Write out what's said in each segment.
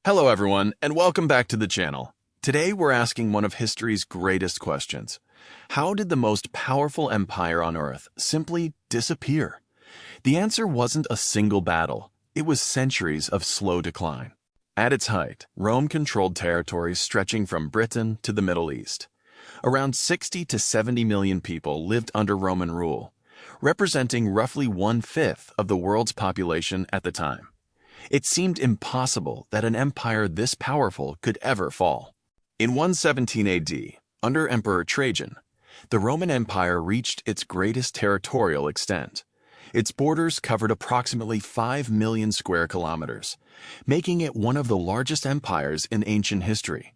Hello everyone, and welcome back to the channel. Today we're asking one of history's greatest questions. How did the most powerful empire on Earth simply disappear? The answer wasn't a single battle. It was centuries of slow decline. At its height, Rome controlled territories stretching from Britain to the Middle East. Around 60 to 70 million people lived under Roman rule, representing roughly one-fifth of the world's population at the time. It seemed impossible that an empire this powerful could ever fall. In 117 AD, under Emperor Trajan, the Roman Empire reached its greatest territorial extent. Its borders covered approximately 5 million square kilometers, making it one of the largest empires in ancient history.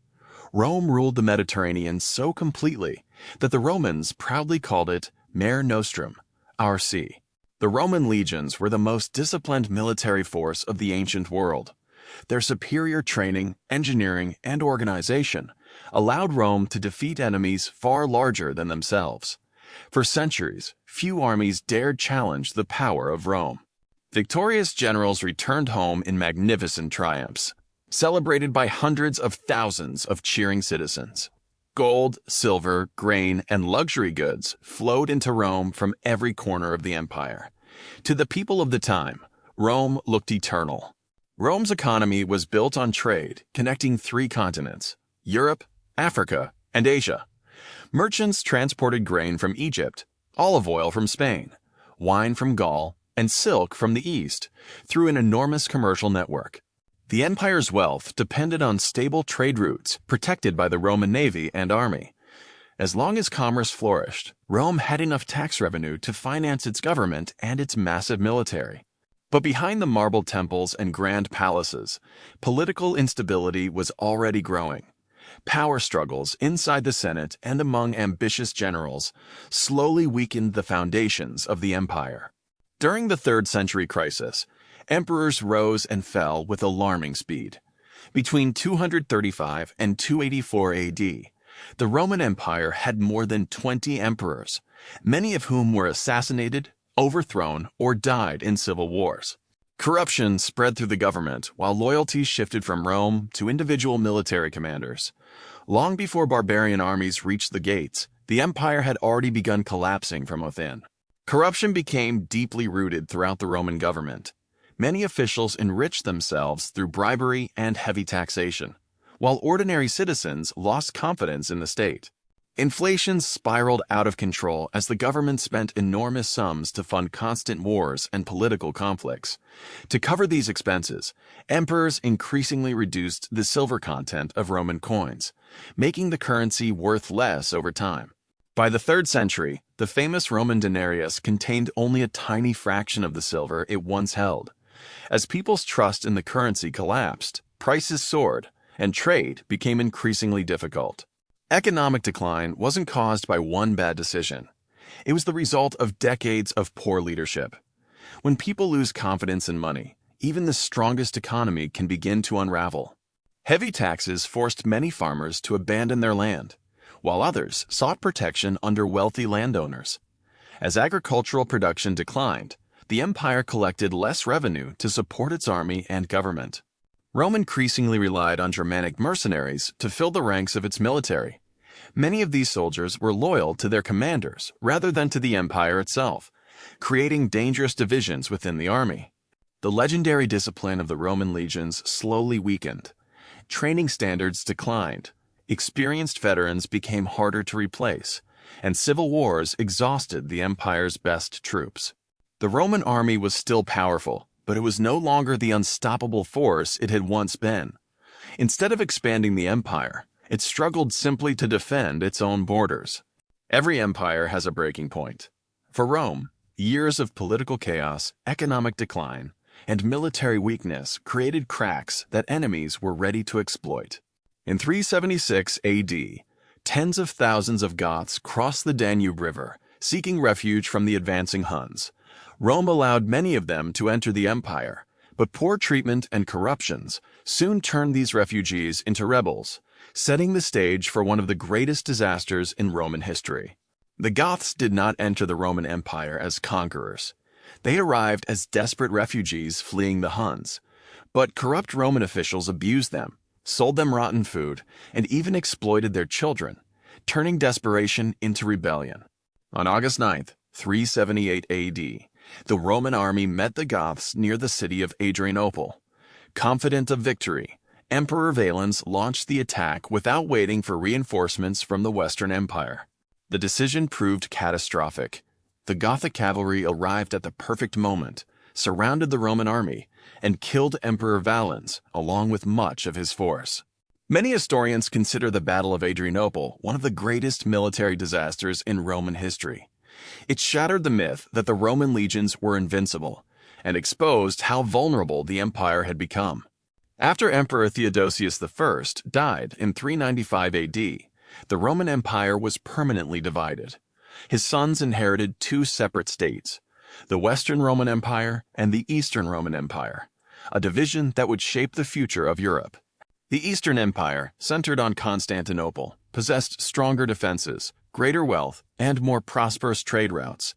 Rome ruled the Mediterranean so completely that the Romans proudly called it Mare Nostrum, our sea. The Roman legions were the most disciplined military force of the ancient world. Their superior training, engineering, and organization allowed Rome to defeat enemies far larger than themselves. For centuries, few armies dared challenge the power of Rome. Victorious generals returned home in magnificent triumphs, celebrated by hundreds of thousands of cheering citizens. Gold, silver, grain, and luxury goods flowed into Rome from every corner of the empire. To the people of the time, Rome looked eternal. Rome's economy was built on trade, connecting 3 continents: Europe, Africa, and Asia. Merchants transported grain from Egypt, olive oil from Spain, wine from Gaul, and silk from the East through an enormous commercial network. The empire's wealth depended on stable trade routes protected by the Roman navy and army. As long as commerce flourished, Rome had enough tax revenue to finance its government and its massive military. But behind the marble temples and grand palaces, political instability was already growing. Power struggles inside the Senate and among ambitious generals slowly weakened the foundations of the empire. During the 3rd century crisis, emperors rose and fell with alarming speed. Between 235 and 284 AD, the Roman Empire had more than 20 emperors, many of whom were assassinated, overthrown, or died in civil wars. Corruption spread through the government while loyalties shifted from Rome to individual military commanders. Long before barbarian armies reached the gates, the empire had already begun collapsing from within. Corruption became deeply rooted throughout the Roman government. Many officials enriched themselves through bribery and heavy taxation, while ordinary citizens lost confidence in the state. Inflation spiraled out of control as the government spent enormous sums to fund constant wars and political conflicts. To cover these expenses, emperors increasingly reduced the silver content of Roman coins, making the currency worth less over time. By the 3rd century, the famous Roman denarius contained only a tiny fraction of the silver it once held. As people's trust in the currency collapsed, prices soared, and trade became increasingly difficult. Economic decline wasn't caused by one bad decision. It was the result of decades of poor leadership. When people lose confidence in money, even the strongest economy can begin to unravel. Heavy taxes forced many farmers to abandon their land, while others sought protection under wealthy landowners. As agricultural production declined, the empire collected less revenue to support its army and government. Rome increasingly relied on Germanic mercenaries to fill the ranks of its military. Many of these soldiers were loyal to their commanders rather than to the empire itself, creating dangerous divisions within the army. The legendary discipline of the Roman legions slowly weakened. Training standards declined, experienced veterans became harder to replace, and civil wars exhausted the empire's best troops. The Roman army was still powerful, but it was no longer the unstoppable force it had once been. Instead of expanding the empire, it struggled simply to defend its own borders. Every empire has a breaking point. For Rome, years of political chaos, economic decline, and military weakness created cracks that enemies were ready to exploit. In 376 AD, tens of thousands of Goths crossed the Danube River, seeking refuge from the advancing Huns. Rome allowed many of them to enter the empire, but poor treatment and corruptions soon turned these refugees into rebels, setting the stage for one of the greatest disasters in Roman history. The Goths did not enter the Roman Empire as conquerors. They arrived as desperate refugees fleeing the Huns. But corrupt Roman officials abused them, sold them rotten food, and even exploited their children, turning desperation into rebellion. On August 9th, 378 AD, the Roman army met the Goths near the city of Adrianople. Confident of victory, Emperor Valens launched the attack without waiting for reinforcements from the Western Empire. The decision proved catastrophic. The Gothic cavalry arrived at the perfect moment, surrounded the Roman army, and killed Emperor Valens along with much of his force. Many historians consider the Battle of Adrianople one of the greatest military disasters in Roman history. It shattered the myth that the Roman legions were invincible and exposed how vulnerable the empire had become. After Emperor Theodosius I died in 395 AD, the Roman Empire was permanently divided. His sons inherited two separate states, the Western Roman Empire and the Eastern Roman Empire, a division that would shape the future of Europe. The Eastern Empire, centered on Constantinople, possessed stronger defenses, greater wealth, and more prosperous trade routes.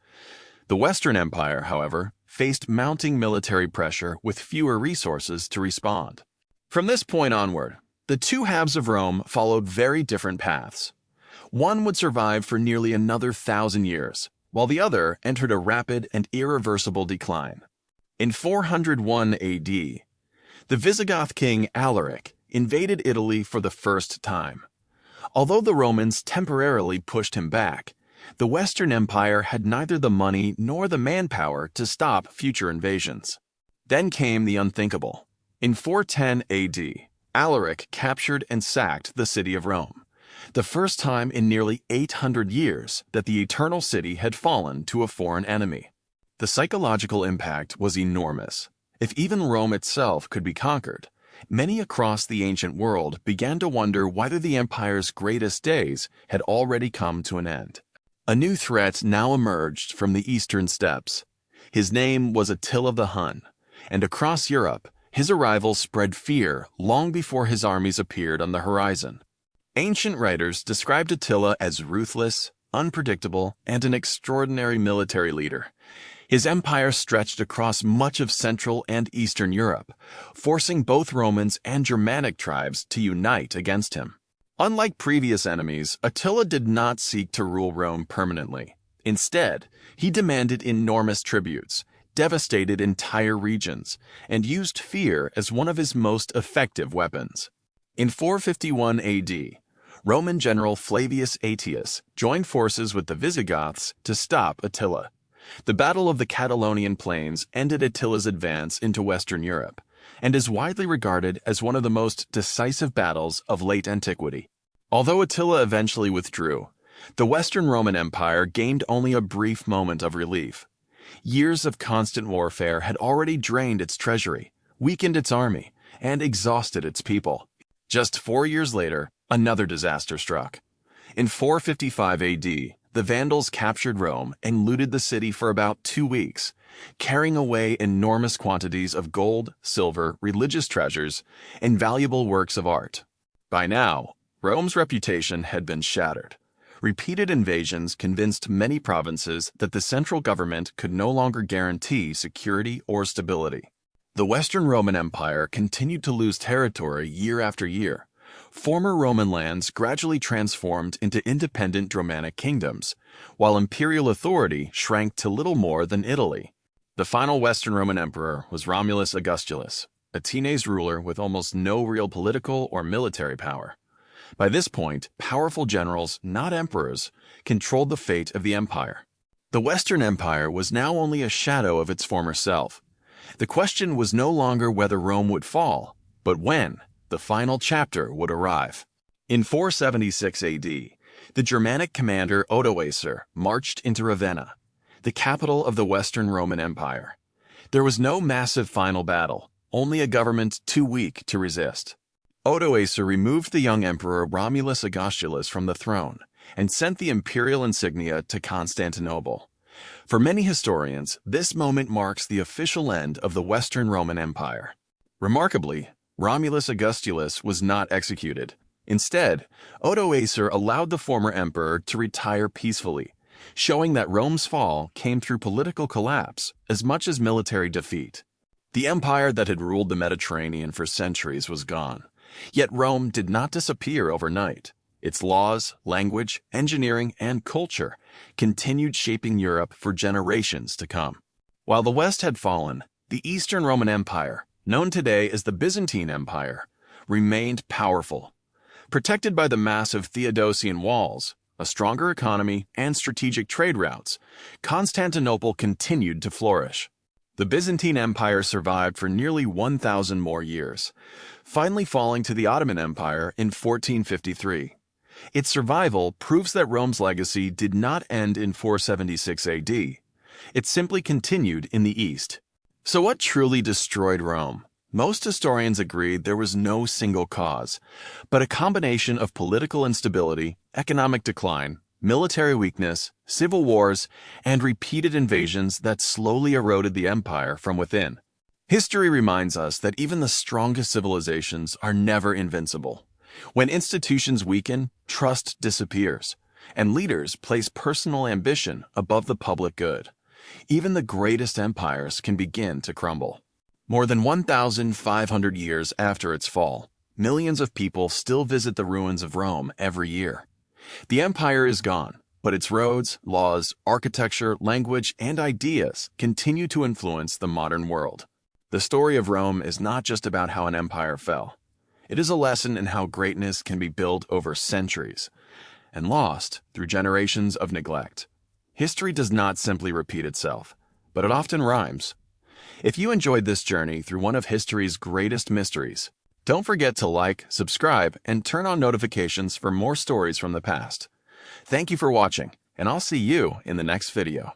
The Western Empire, however, faced mounting military pressure with fewer resources to respond. From this point onward, the two halves of Rome followed very different paths. One would survive for nearly another 1,000 years, while the other entered a rapid and irreversible decline. In 401 AD, the Visigoth king Alaric invaded Italy for the first time. Although the Romans temporarily pushed him back, the Western Empire had neither the money nor the manpower to stop future invasions. Then came the unthinkable. In 410 AD, Alaric captured and sacked the city of Rome, the first time in nearly 800 years that the Eternal City had fallen to a foreign enemy. The psychological impact was enormous. If even Rome itself could be conquered, many across the ancient world began to wonder whether the empire's greatest days had already come to an end. A new threat now emerged from the eastern steppes. His name was Attila the Hun, and across Europe, his arrival spread fear long before his armies appeared on the horizon. Ancient writers described Attila as ruthless, unpredictable, and an extraordinary military leader. His empire stretched across much of Central and Eastern Europe, forcing both Romans and Germanic tribes to unite against him. Unlike previous enemies, Attila did not seek to rule Rome permanently. Instead, he demanded enormous tributes, devastated entire regions, and used fear as one of his most effective weapons. In 451 AD, Roman general Flavius Aetius joined forces with the Visigoths to stop Attila. The Battle of the Catalonian Plains ended Attila's advance into Western Europe, and is widely regarded as one of the most decisive battles of late antiquity. Although Attila eventually withdrew, the Western Roman Empire gained only a brief moment of relief. Years of constant warfare had already drained its treasury, weakened its army, and exhausted its people. Just 4 years later, another disaster struck. In 455 AD, the Vandals captured Rome and looted the city for about 2 weeks, carrying away enormous quantities of gold, silver, religious treasures, and valuable works of art. By now, Rome's reputation had been shattered. Repeated invasions convinced many provinces that the central government could no longer guarantee security or stability. The Western Roman Empire continued to lose territory year after year. Former Roman lands gradually transformed into independent Germanic kingdoms, while imperial authority shrank to little more than Italy. The final Western Roman emperor was Romulus Augustulus, a teenage ruler with almost no real political or military power. By this point, powerful generals, not emperors, controlled the fate of the empire. The Western Empire was now only a shadow of its former self. The question was no longer whether Rome would fall, but when the final chapter would arrive. In 476 AD, the Germanic commander Odoacer marched into Ravenna, the capital of the Western Roman Empire. There was no massive final battle, only a government too weak to resist. Odoacer removed the young emperor Romulus Augustulus from the throne and sent the imperial insignia to Constantinople. For many historians, this moment marks the official end of the Western Roman Empire. Remarkably, Romulus Augustulus was not executed. Instead, Odoacer allowed the former emperor to retire peacefully, showing that Rome's fall came through political collapse as much as military defeat. The empire that had ruled the Mediterranean for centuries was gone. Yet Rome did not disappear overnight. Its laws, language, engineering, and culture continued shaping Europe for generations to come. While the West had fallen, the Eastern Roman Empire, known today as the Byzantine Empire, remained powerful. Protected by the massive Theodosian walls, a stronger economy, and strategic trade routes, Constantinople continued to flourish. The Byzantine Empire survived for nearly 1,000 more years, finally falling to the Ottoman Empire in 1453. Its survival proves that Rome's legacy did not end in 476 AD. It simply continued in the East. So what truly destroyed Rome? Most historians agreed there was no single cause, but a combination of political instability, economic decline, military weakness, civil wars, and repeated invasions that slowly eroded the empire from within. History reminds us that even the strongest civilizations are never invincible. When institutions weaken, trust disappears, and leaders place personal ambition above the public good. Even the greatest empires can begin to crumble. More than 1,500 years after its fall, millions of people still visit the ruins of Rome every year. The empire is gone, but its roads, laws, architecture, language, and ideas continue to influence the modern world. The story of Rome is not just about how an empire fell. It is a lesson in how greatness can be built over centuries and lost through generations of neglect. History does not simply repeat itself, but it often rhymes. If you enjoyed this journey through one of history's greatest mysteries, don't forget to like, subscribe, and turn on notifications for more stories from the past. Thank you for watching, and I'll see you in the next video.